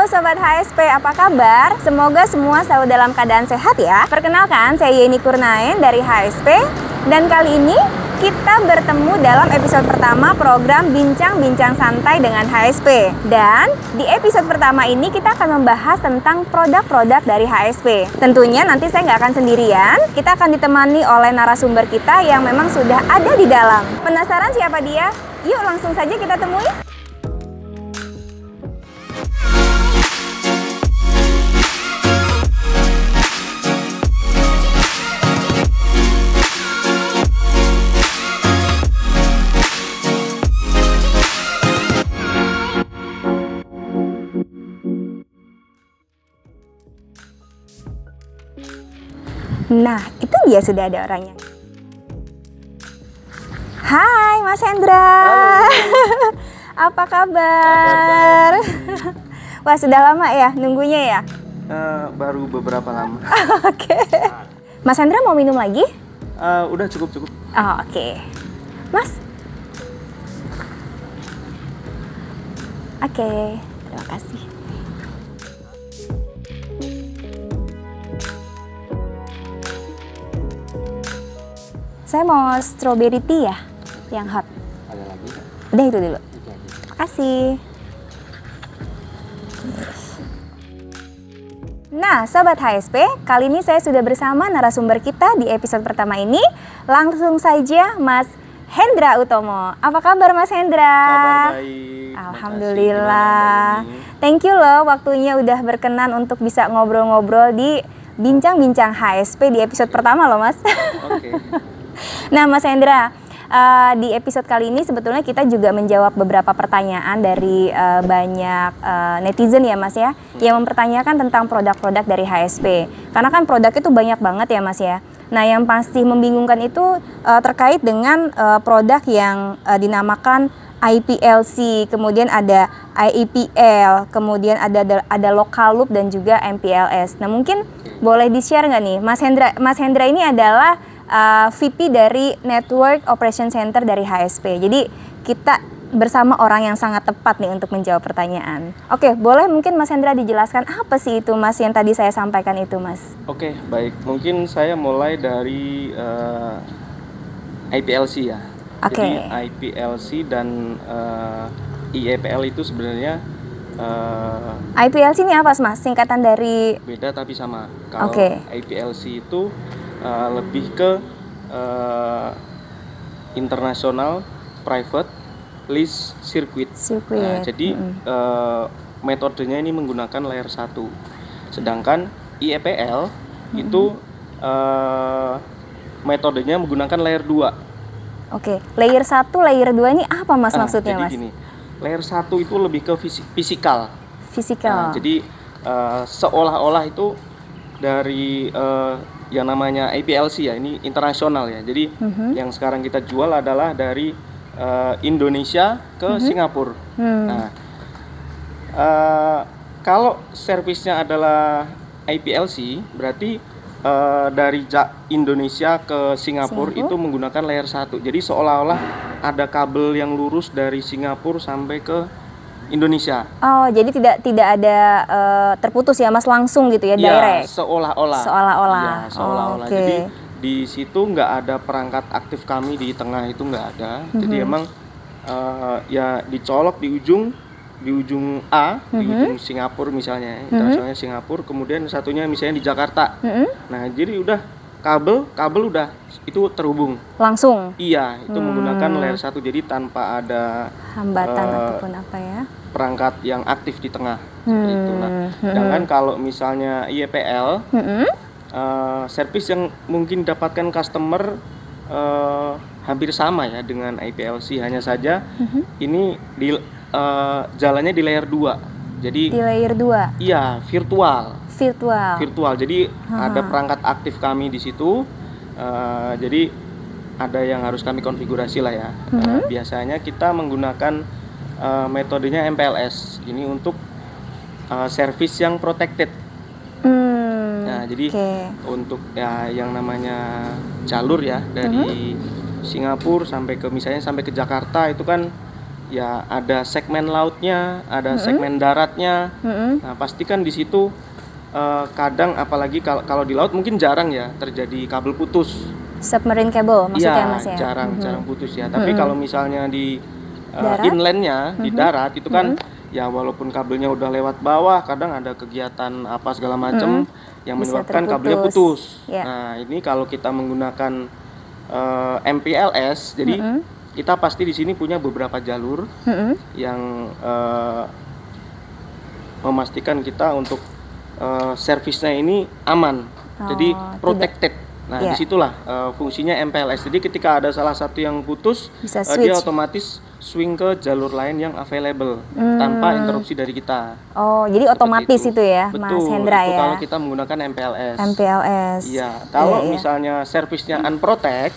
Halo Sobat HSP, apa kabar? Semoga semua selalu dalam keadaan sehat ya. Perkenalkan, saya Yeni Kurnaen dari HSP. Dan kali ini kita bertemu dalam episode pertama program Bincang-Bincang Santai dengan HSP. Dan di episode pertama ini kita akan membahas tentang produk-produk dari HSP. Tentunya nanti saya nggak akan sendirian, kita akan ditemani oleh narasumber kita yang memang sudah ada di dalam. Penasaran siapa dia? Yuk langsung saja kita temui. Nah, itu dia sudah ada orangnya. Hai Mas Hendra. Halo. Apa kabar? Wah, sudah lama ya nunggunya ya? Baru beberapa lama. Oke. Mas Hendra mau minum lagi? Udah cukup. Oh, oke. Mas? Oke, terima kasih. Saya mau strawberry tea ya, yang hot. Ada lagi? Udah itu dulu. Terima kasih. Nah, Sobat HSP, kali ini saya sudah bersama narasumber kita di episode pertama ini. Langsung saja Mas Hendra Utomo. Apa kabar Mas Hendra? Kabar baik. Alhamdulillah. Thank you loh waktunya udah berkenan untuk bisa ngobrol-ngobrol di Bincang-Bincang HSP di episode pertama loh Mas. Oke. Nah Mas Hendra, di episode kali ini sebetulnya kita juga menjawab beberapa pertanyaan dari banyak netizen ya Mas ya, yang mempertanyakan tentang produk-produk dari HSP. Karena kan produk itu banyak banget ya Mas ya. Nah yang pasti membingungkan itu terkait dengan produk yang dinamakan IPLC, kemudian ada IEPL, kemudian ada local loop dan juga MPLS. Nah mungkin boleh di-share nggak nih, Mas Hendra ini adalah VP dari Network Operation Center dari HSP. Jadi kita bersama orang yang sangat tepat nih untuk menjawab pertanyaan. Oke, boleh mungkin Mas Hendra dijelaskan apa sih itu Mas yang tadi saya sampaikan itu Mas? Oke, baik. Mungkin saya mulai dari IPLC ya. Oke. Jadi IPLC dan IEPL itu sebenarnya IPLC ini apa Mas? Singkatan dari? beda tapi sama. Kalau Oke. IPLC itu lebih ke international private lease circuit. Nah, jadi metodenya ini menggunakan layer 1. Sedangkan IEPL itu metodenya menggunakan layer 2. Oke, layer 1, layer 2 ini apa Mas maksudnya jadi Mas? Gini, layer 1 itu lebih ke fisikal. Fisikal. Jadi seolah-olah itu dari yang namanya IPLC ya, ini internasional ya. Jadi yang sekarang kita jual adalah dari Indonesia ke Singapura. Nah, kalau servisnya adalah IPLC, berarti dari Indonesia ke Singapura itu menggunakan layer 1. Jadi seolah-olah ada kabel yang lurus dari Singapura sampai ke Indonesia. Oh, jadi tidak ada terputus ya Mas, langsung gitu ya, direct? Seolah-olah. Seolah-olah. Ya, seolah-olah. Oke. Jadi di situ nggak ada perangkat aktif kami di tengah, itu nggak ada. Jadi emang ya dicolok di ujung A, di ujung Singapura misalnya, internasionalnya Singapura, kemudian satunya misalnya di Jakarta. Nah, jadi udah kabel udah itu terhubung Langsung? Iya, itu menggunakan layer 1, jadi tanpa ada Hambatan ataupun apa ya? perangkat yang aktif di tengah. Itu. Nah, sedangkan kalau misalnya IEPL, servis yang mungkin dapatkan customer hampir sama ya dengan IPLC, hanya saja ini di jalannya di layer 2. Jadi di layer 2? Iya, virtual. Jadi ada perangkat aktif kami di situ. Jadi ada yang harus kami konfigurasi lah ya. Biasanya kita menggunakan metodenya MPLS. Ini untuk service yang protected. Nah, jadi untuk ya yang namanya jalur ya dari Singapura sampai ke misalnya sampai ke Jakarta itu kan ya ada segmen lautnya, ada segmen daratnya. Nah, pastikan di situ kadang apalagi kalau di laut mungkin jarang ya terjadi kabel putus. Submarine cable maksudnya Iya, Mas ya? jarang putus ya. Tapi kalau misalnya di inlandnya, di darat itu kan ya walaupun kabelnya udah lewat bawah, kadang ada kegiatan apa segala macam yang menyebabkan kabelnya putus. Nah, ini kalau kita menggunakan MPLS, jadi kita pasti di sini punya beberapa jalur yang memastikan kita untuk servisnya ini aman, jadi protected. Nah, disitulah fungsinya MPLS. Jadi ketika ada salah satu yang putus, dia otomatis swing ke jalur lain yang available tanpa interupsi dari kita. Oh, jadi seperti otomatis itu ya, betul, Mas Hendra itu ya? Kalau kita menggunakan MPLS. MPLS. Iya, kalau misalnya servisnya unprotect,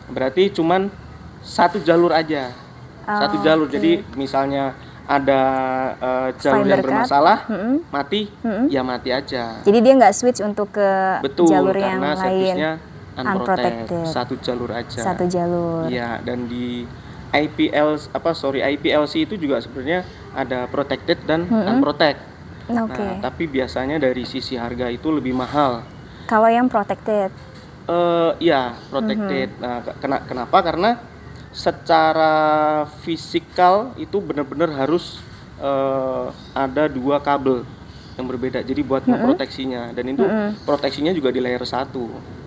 berarti cuman satu jalur aja. Satu jalur. Jadi misalnya ada jalur yang bermasalah, mati, ya mati aja. Jadi dia nggak switch untuk ke jalur yang karena lain. servisnya unprotected. Satu jalur aja. Satu jalur. Iya, dan di IPLC itu juga sebenarnya ada protected dan unprotected. Nah, tapi biasanya dari sisi harga itu lebih mahal. Kalau yang protected? Iya, protected. Nah, kenapa? Karena secara fisikal itu benar-benar harus ada dua kabel yang berbeda. Jadi buat memproteksinya, dan itu proteksinya juga di layer 1.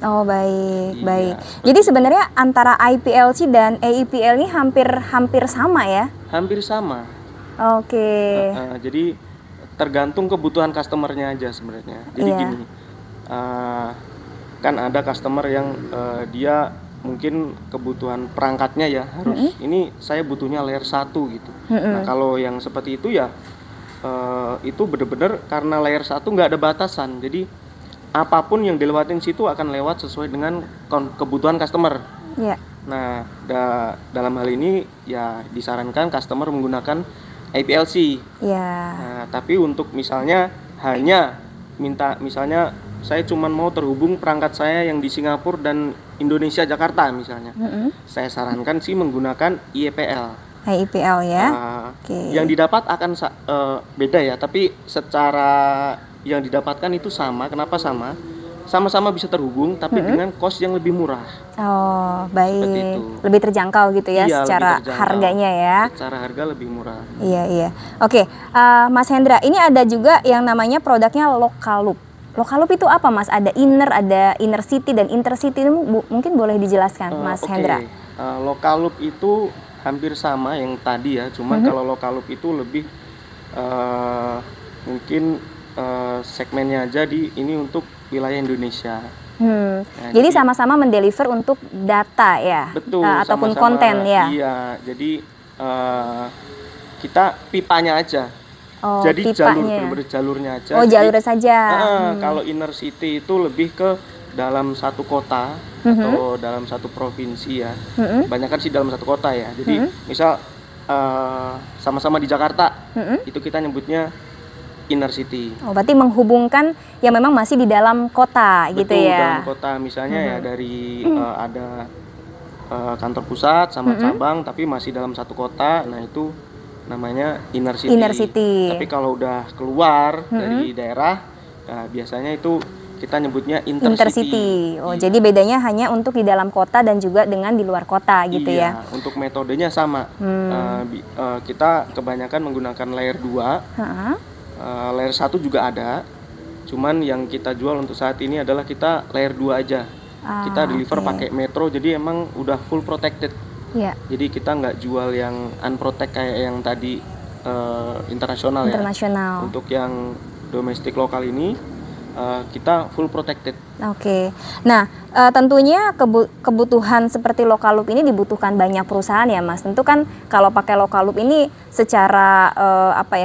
Oh, baik. Jadi sebenarnya antara IPLC dan AEPL ini hampir sama ya? Hampir sama. Oke. Jadi tergantung kebutuhan customernya aja sebenarnya. Jadi gini, kan ada customer yang dia mungkin kebutuhan perangkatnya ya harus ini saya butuhnya layer 1 gitu. Nah, kalau yang seperti itu ya itu benar-benar karena layer 1 nggak ada batasan. Jadi apapun yang dilewatin situ akan lewat sesuai dengan kebutuhan customer. Nah, dalam hal ini ya disarankan customer menggunakan IPLC. Nah, tapi untuk misalnya hanya minta, misalnya saya cuma mau terhubung perangkat saya yang di Singapura dan Indonesia Jakarta misalnya, saya sarankan sih menggunakan IPL. IPL ya. Yang didapat akan beda ya, tapi secara yang didapatkan itu sama. Kenapa sama? Sama-sama bisa terhubung, tapi dengan cost yang lebih murah. Oh, baik. Lebih terjangkau gitu ya, secara harganya ya. Secara harga lebih murah. Iya. Oke, Mas Hendra, ini ada juga yang namanya produknya Local Loop. Local Loop itu apa, Mas? Ada inner city dan intercity. Mungkin boleh dijelaskan, Mas Hendra. Local Loop itu hampir sama yang tadi ya, cuman kalau Local Loop itu lebih mungkin segmennya aja ini untuk wilayah Indonesia. Nah, jadi sama-sama mendeliver untuk data ya, betul, ataupun sama-sama, konten ya. Iya, jadi kita pipanya aja. Oh, jadi pipanya. jalurnya aja. Oh, jalurnya saja. Kalau inner city itu lebih ke dalam satu kota atau dalam satu provinsi ya. Banyak kan sih dalam satu kota ya. Jadi misal sama-sama di Jakarta, itu kita nyebutnya inner city. Oh, berarti menghubungkan yang memang masih di dalam kota. Betul, gitu ya. Dalam kota misalnya ya dari ada kantor pusat sama cabang tapi masih dalam satu kota. Nah, itu namanya inner city. Inner city. Tapi kalau udah keluar dari daerah, biasanya itu kita nyebutnya intercity. Oh, jadi bedanya hanya untuk di dalam kota dan juga dengan di luar kota gitu ya. Untuk metodenya sama. Kita kebanyakan menggunakan layer 2. Layer 1 juga ada. Cuman yang kita jual untuk saat ini adalah kita layer 2 aja. Kita deliver pakai metro, jadi emang udah full protected. Jadi kita nggak jual yang unprotected kayak yang tadi internasional ya. Untuk yang domestik lokal ini kita full protected. Oke. Nah, tentunya kebutuhan seperti Local Loop ini dibutuhkan banyak perusahaan ya, Mas. Tentu kan kalau pakai Local Loop ini secara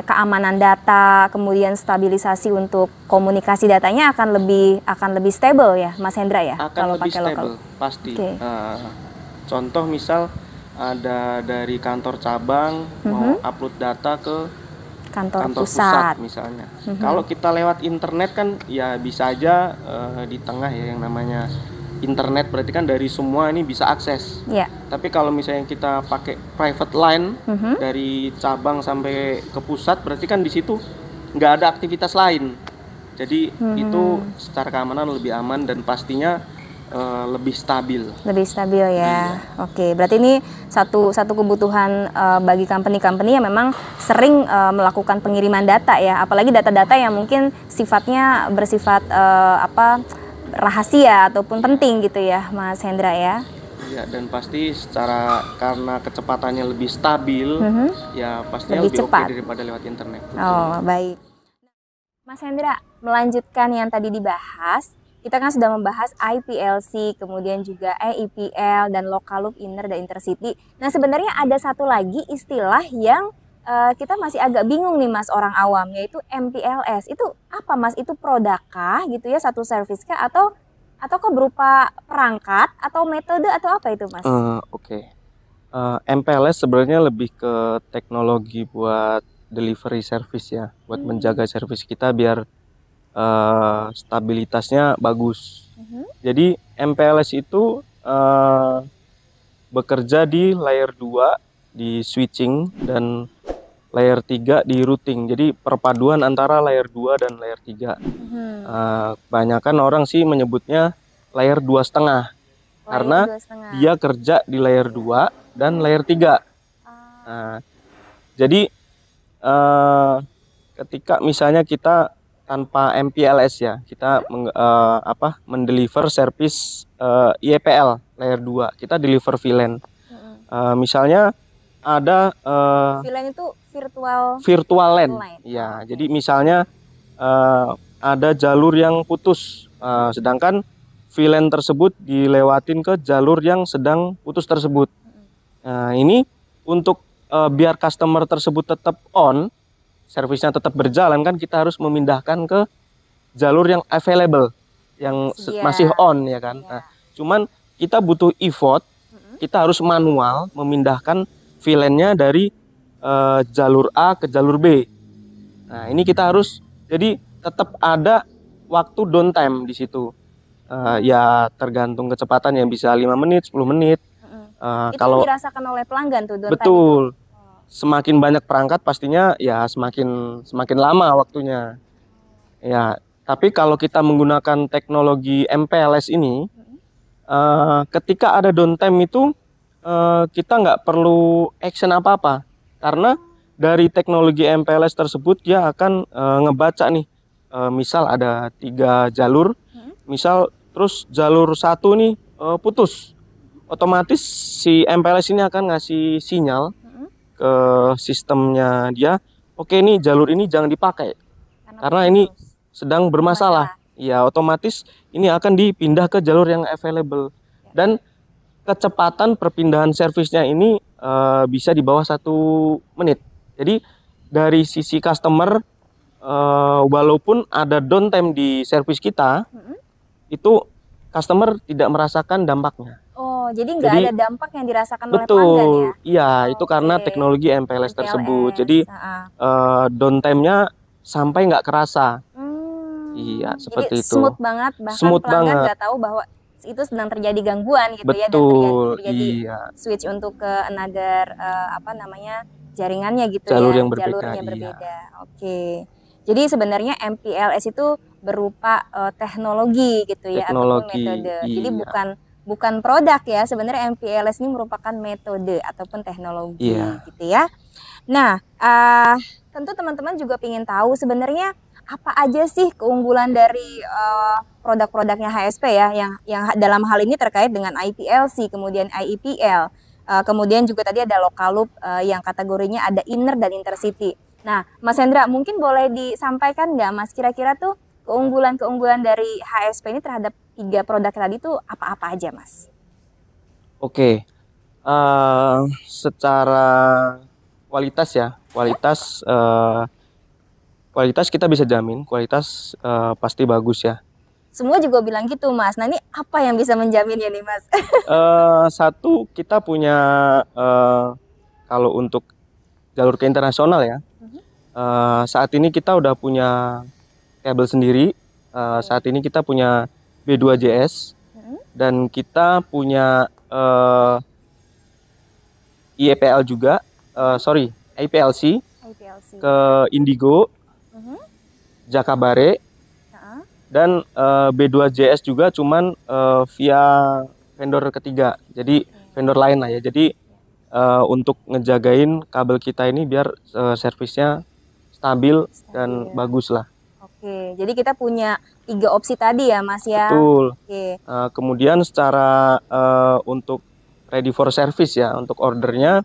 keamanan data, kemudian stabilisasi untuk komunikasi datanya akan lebih stable ya, Mas Hendra ya. Akan lebih stable, pasti. Contoh misal ada dari kantor cabang mau upload data ke kantor pusat misalnya. Kalau kita lewat internet kan ya bisa aja di tengah ya yang namanya internet berarti kan dari semua ini bisa akses. Ya. Tapi kalau misalnya kita pakai private line dari cabang sampai ke pusat, berarti kan di situ nggak ada aktivitas lain. Jadi itu secara keamanan lebih aman dan pastinya lebih stabil. Lebih stabil ya. Iya. Oke, berarti ini satu kebutuhan bagi company-company yang memang sering melakukan pengiriman data ya, apalagi data-data yang mungkin sifatnya bersifat rahasia ataupun penting gitu ya, Mas Hendra ya. Ya, dan pasti karena kecepatannya lebih stabil, ya pastinya lebih cepat oke daripada lewat internet. Oh, baik. Mas Hendra, melanjutkan yang tadi dibahas, kita kan sudah membahas IPLC, kemudian juga EIPL, dan Local Loop Inner dan Intercity. Nah, sebenarnya ada satu lagi istilah yang kita masih agak bingung nih Mas, orang awam, yaitu MPLS. Itu apa Mas? Itu produk kah gitu ya, satu service kah, atau kok berupa perangkat atau metode atau apa itu Mas? Oke. MPLS sebenarnya lebih ke teknologi buat delivery service ya, buat menjaga service kita biar stabilitasnya bagus. Jadi MPLS itu bekerja di layer 2 di switching dan layer 3 di routing. Jadi perpaduan antara layer 2 dan layer 3. Kebanyakan orang sih menyebutnya layer 2,5 karena dia kerja di layer 2 dan layer 3. Jadi ketika misalnya kita tanpa MPLS ya, kita mendeliver service IEPL layer 2, kita deliver VLAN. Misalnya ada VLAN itu virtual LAN. Ya, jadi misalnya ada jalur yang putus, sedangkan VLAN tersebut dilewatin ke jalur yang sedang putus tersebut. Ini untuk biar customer tersebut tetap on, servisnya tetap berjalan, kan kita harus memindahkan ke jalur yang available, yang masih on ya kan. Nah, cuman kita butuh effort, kita harus manual memindahkan VLAN-nya dari jalur A ke jalur B. Nah, ini kita harus, jadi tetap ada waktu downtime di situ. Ya tergantung kecepatan, yang bisa 5 menit, 10 menit. Itu kalau dirasakan oleh pelanggan tuh downtime. Betul. Itu. Semakin banyak perangkat pastinya ya semakin lama waktunya. Ya, tapi kalau kita menggunakan teknologi MPLS ini, ketika ada downtime itu kita nggak perlu action apa-apa, karena dari teknologi MPLS tersebut dia akan ngebaca nih, misal ada 3 jalur, misal terus jalur 1 nih putus, otomatis si MPLS ini akan ngasih sinyal ke sistemnya dia, oke nih jalur ini jangan dipakai karena ini sedang bermasalah. Ya, otomatis ini akan dipindah ke jalur yang available. Dan kecepatan perpindahan servisnya ini bisa di bawah 1 menit. Jadi dari sisi customer, walaupun ada downtime di servis kita, itu customer tidak merasakan dampaknya. Oh, jadi nggak ada dampak yang dirasakan oleh pelanggan ya? Iya, itu karena teknologi MPLS tersebut. Jadi downtime-nya sampai nggak kerasa. Iya, seperti jadi itu. Smooth banget, bahkan pelanggan nggak tahu bahwa itu sedang terjadi gangguan gitu. Betul, ya, dan terjadi switch untuk ke another jaringannya gitu, jalur ya, yang berbeda. Jalurnya berbeda. Oke. Jadi sebenarnya MPLS itu berupa teknologi gitu ya, ataupun metode. Jadi bukan produk ya, sebenarnya MPLS ini merupakan metode ataupun teknologi gitu ya. Nah, tentu teman-teman juga ingin tahu sebenarnya apa aja sih keunggulan dari produk-produknya HSP ya, yang dalam hal ini terkait dengan IPLC, kemudian IEPL, kemudian juga tadi ada Local Loop yang kategorinya ada Inner dan Intercity. Nah, Mas Hendra, mungkin boleh disampaikan nggak Mas, kira-kira tuh keunggulan-keunggulan dari HSP ini terhadap 3 produk tadi itu apa-apa aja Mas? Oke, secara kualitas ya, kualitas kita bisa jamin, kualitas pasti bagus ya. Semua juga bilang gitu Mas, nah ini apa yang bisa menjaminnya nih Mas? Satu, kita punya, kalau untuk jalur ke internasional ya, saat ini kita udah punya kabel sendiri, saat ini kita punya B2JS, dan kita punya IPL juga, IPLC ke Indigo, Jakabare, dan B2JS juga, cuman via vendor ketiga, jadi vendor lain lah ya. Jadi untuk ngejagain kabel kita ini biar servisnya stabil dan bagus lah. Oke, jadi kita punya 3 opsi tadi ya Mas ya. Betul. Oke. Kemudian secara untuk ready for service ya, untuk ordernya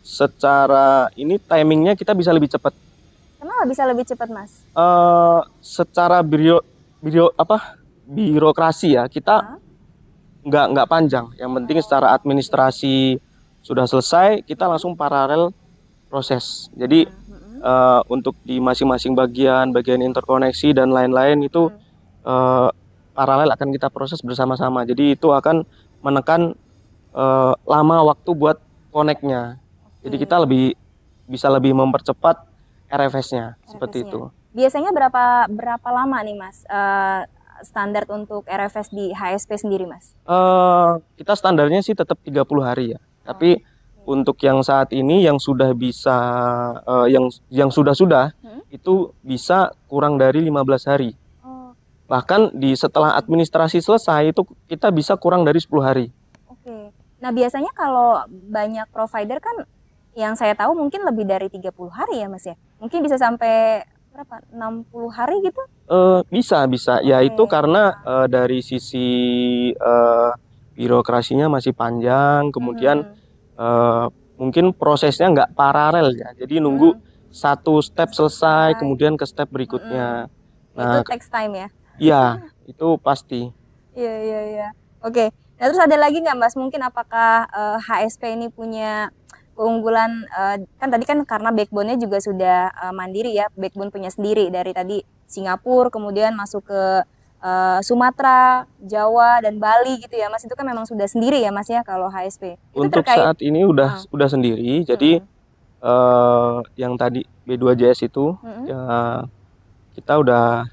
secara ini timingnya kita bisa lebih cepat. Kenapa bisa lebih cepat Mas? Secara birokrasi ya, kita nggak panjang. Yang penting secara administrasi sudah selesai, kita langsung paralel proses. Jadi untuk di masing-masing bagian interkoneksi dan lain-lain itu paralel akan kita proses bersama-sama. Jadi itu akan menekan lama waktu buat connect-nya. Jadi kita bisa lebih mempercepat RFS-nya seperti itu. Biasanya berapa lama nih Mas standar untuk RFS di HSP sendiri Mas? Kita standarnya sih tetap 30 hari ya. Tapi untuk yang saat ini yang sudah bisa yang sudah itu bisa kurang dari 15 hari. Bahkan setelah administrasi selesai itu kita bisa kurang dari 10 hari. Oke. Nah, biasanya kalau banyak provider kan yang saya tahu mungkin lebih dari 30 hari ya Mas ya. Mungkin bisa sampai berapa? 60 hari gitu? Bisa. Ya itu karena dari sisi birokrasinya masih panjang, kemudian mungkin prosesnya nggak paralel ya. Jadi nunggu satu step selesai, kemudian ke step berikutnya. Nah, itu takes time ya? Iya, itu pasti. Iya. Oke. Nah, terus ada lagi nggak Mas? Mungkin apakah HSP ini punya keunggulan, kan tadi kan karena backbone-nya juga sudah mandiri ya, backbone punya sendiri dari tadi Singapura, kemudian masuk ke Sumatera, Jawa, dan Bali gitu ya Mas. Itu kan memang sudah sendiri ya Mas ya kalau HSP. Itu untuk saat ini udah sendiri, jadi yang tadi B2JS itu ya, kita udah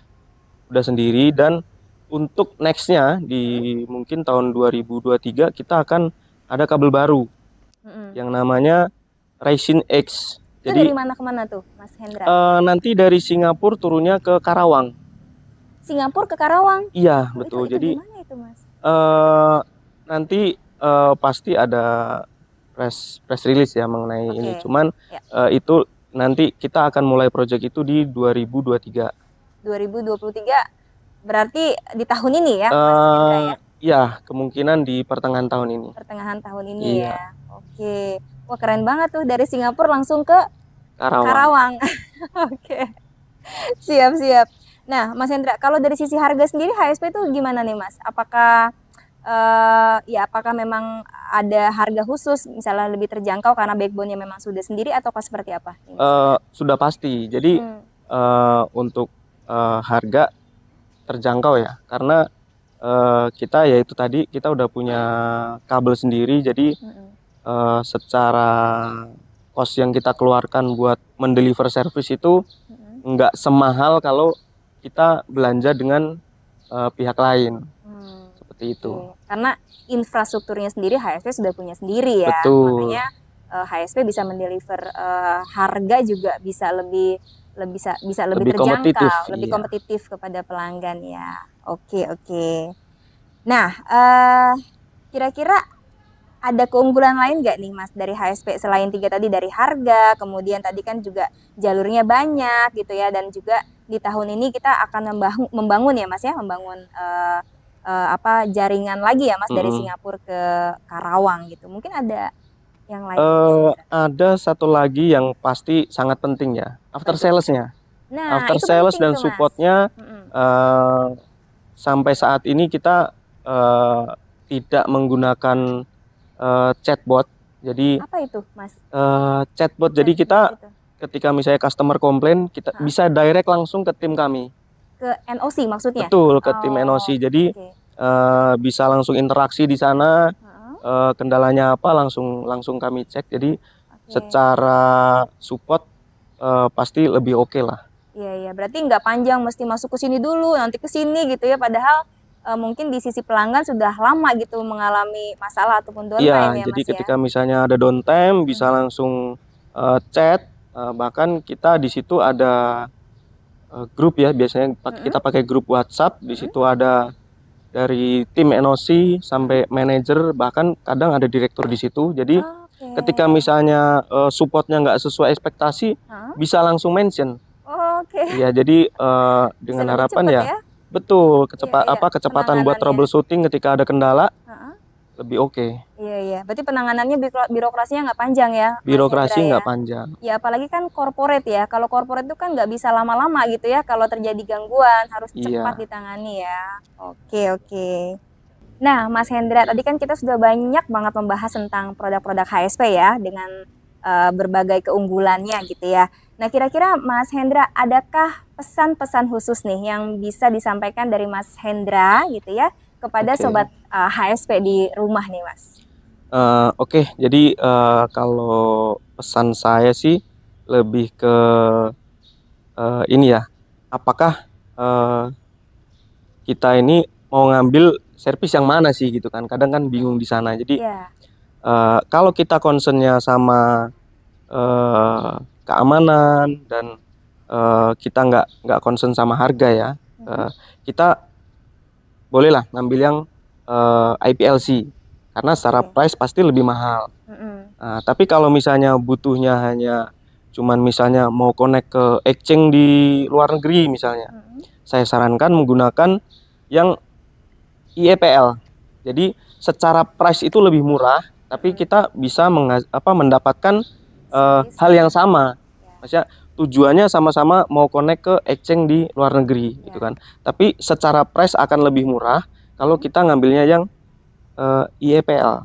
sendiri, dan untuk nextnya di mungkin tahun 2023 kita akan ada kabel baru yang namanya Ryzen X. Itu Jadi dari mana ke mana tuh Mas Hendra? Nanti dari Singapura turunnya ke Karawang. Singapura ke Karawang? Iya betul. Itu Jadi gimana itu Mas? nanti pasti ada press release ya mengenai ini. Cuman itu nanti kita akan mulai project itu di 2023. 2023 berarti di tahun ini ya Mas Hendra ya? Iya, kemungkinan di pertengahan tahun ini. Pertengahan tahun ini ya. Oke. Wah, keren banget tuh, dari Singapura langsung ke Karawang. Oke. Siap. Nah, Mas Hendra, kalau dari sisi harga sendiri HSP itu gimana nih Mas? Apakah apakah memang ada harga khusus misalnya lebih terjangkau karena backbone-nya memang sudah sendiri, ataukah seperti apa? Sudah pasti. Jadi untuk harga terjangkau ya, karena kita ya itu tadi kita udah punya kabel sendiri, jadi secara cost yang kita keluarkan buat mendeliver service itu nggak semahal kalau kita belanja dengan pihak lain. Seperti itu. Karena infrastrukturnya sendiri HSP sudah punya sendiri ya. Betul. Makanya HSP bisa mendeliver harga juga bisa lebih terjangkau, lebih kompetitif kepada pelanggan ya. Oke. Nah, kira-kira ada keunggulan lain nggak nih Mas dari HSP selain 3 tadi, dari harga, kemudian tadi kan juga jalurnya banyak gitu ya, dan juga di tahun ini kita akan membangun ya Mas ya, membangun jaringan lagi ya Mas dari Singapura ke Karawang gitu. Mungkin ada yang lain? Ada satu lagi yang pasti sangat penting ya, after sales-nya. Nah, after sales dan supportnya sampai saat ini kita tidak menggunakan chatbot. Jadi apa itu Mas? Chatbot. Jadi kita ketika misalnya customer komplain, kita bisa direct langsung ke tim kami. Ke NOC maksudnya? Betul, ke tim NOC. Jadi bisa langsung interaksi di sana. Kendalanya apa langsung kami cek. Jadi secara support pasti lebih oke lah. Iya, berarti nggak panjang mesti masuk ke sini dulu, nanti ke sini gitu ya. Padahal mungkin di sisi pelanggan sudah lama gitu mengalami masalah ataupun downtime Iya, ya jadi Mas ya? ketika misalnya ada downtime bisa langsung chat, bahkan kita di situ ada grup ya, biasanya kita pakai grup WhatsApp. Di situ ada dari tim NOC sampai manajer, bahkan kadang ada direktur di situ. Jadi ketika misalnya supportnya nggak sesuai ekspektasi, bisa langsung mention. Iya, jadi dengan harapan ya, betul kecepatan buat troubleshooting ketika ada kendala lebih oke. Iya. Berarti penanganannya birokrasinya nggak panjang ya? Birokrasi nggak panjang. Ya apalagi kan corporate ya. Kalau corporate itu kan nggak bisa lama-lama gitu ya. Kalau terjadi gangguan harus cepat ditangani ya. Oke. Nah, Mas Hendra, tadi kan kita sudah banyak banget membahas tentang produk-produk HSP ya dengan berbagai keunggulannya gitu ya. Nah, kira-kira Mas Hendra, adakah pesan-pesan khusus nih yang bisa disampaikan dari Mas Hendra gitu ya kepada sobat HSP di rumah nih, Mas? Oke, jadi kalau pesan saya sih lebih ke ini ya, apakah kita ini mau ngambil servis yang mana sih gitu kan? Kadang kan bingung di sana. Jadi kalau kita concernnya sama keamanan dan kita nggak concern sama harga ya, kita bolehlah ngambil yang IPLC karena secara price pasti lebih mahal. Tapi kalau misalnya butuhnya hanya cuman misalnya mau connect ke exchange di luar negeri misalnya, saya sarankan menggunakan yang IEPL. Jadi secara price itu lebih murah, tapi kita bisa mendapatkan hal yang sama. Maksudnya tujuannya sama-sama mau connect ke exchange di luar negeri gitu kan. Tapi secara price akan lebih murah kalau kita ngambilnya yang IEPL.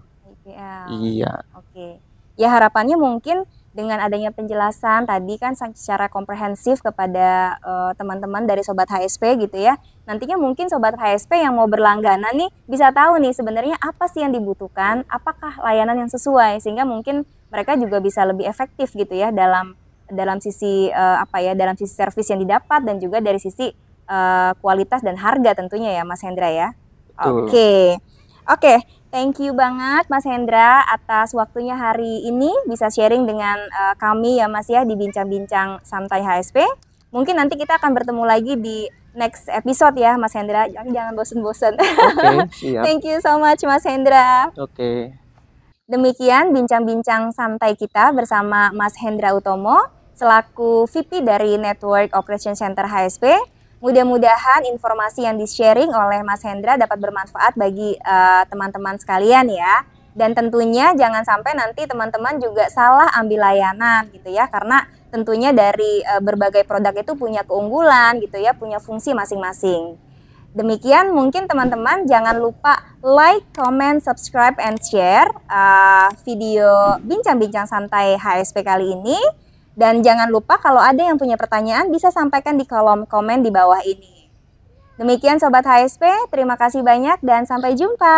Iya. Oke. Ya harapannya mungkin dengan adanya penjelasan tadi kan secara komprehensif kepada teman-teman dari Sobat HSP gitu ya. Nantinya mungkin Sobat HSP yang mau berlangganan nih bisa tahu nih sebenarnya apa sih yang dibutuhkan, apakah layanan yang sesuai, sehingga mungkin mereka juga bisa lebih efektif gitu ya dalam sisi dalam sisi servis yang didapat dan juga dari sisi kualitas dan harga tentunya ya Mas Hendra ya. Oke, thank you banget Mas Hendra atas waktunya hari ini bisa sharing dengan kami ya Mas ya di Bincang-Bincang Santai HSP. Mungkin nanti kita akan bertemu lagi di next episode ya Mas Hendra. Jangan bosen-bosen. Siap. Thank you so much Mas Hendra. Demikian Bincang-Bincang Santai kita bersama Mas Hendra Utomo selaku VP dari Network Operation Center HSP. Mudah-mudahan informasi yang di-sharing oleh Mas Hendra dapat bermanfaat bagi teman-teman sekalian ya. Dan tentunya jangan sampai nanti teman-teman juga salah ambil layanan gitu ya. Karena tentunya dari berbagai produk itu punya keunggulan gitu ya, punya fungsi masing-masing. Demikian mungkin teman-teman jangan lupa like, comment, subscribe, and share video Bincang-Bincang Santai HSP kali ini. Dan jangan lupa kalau ada yang punya pertanyaan bisa sampaikan di kolom komen di bawah ini. Demikian Sobat HSP, terima kasih banyak dan sampai jumpa.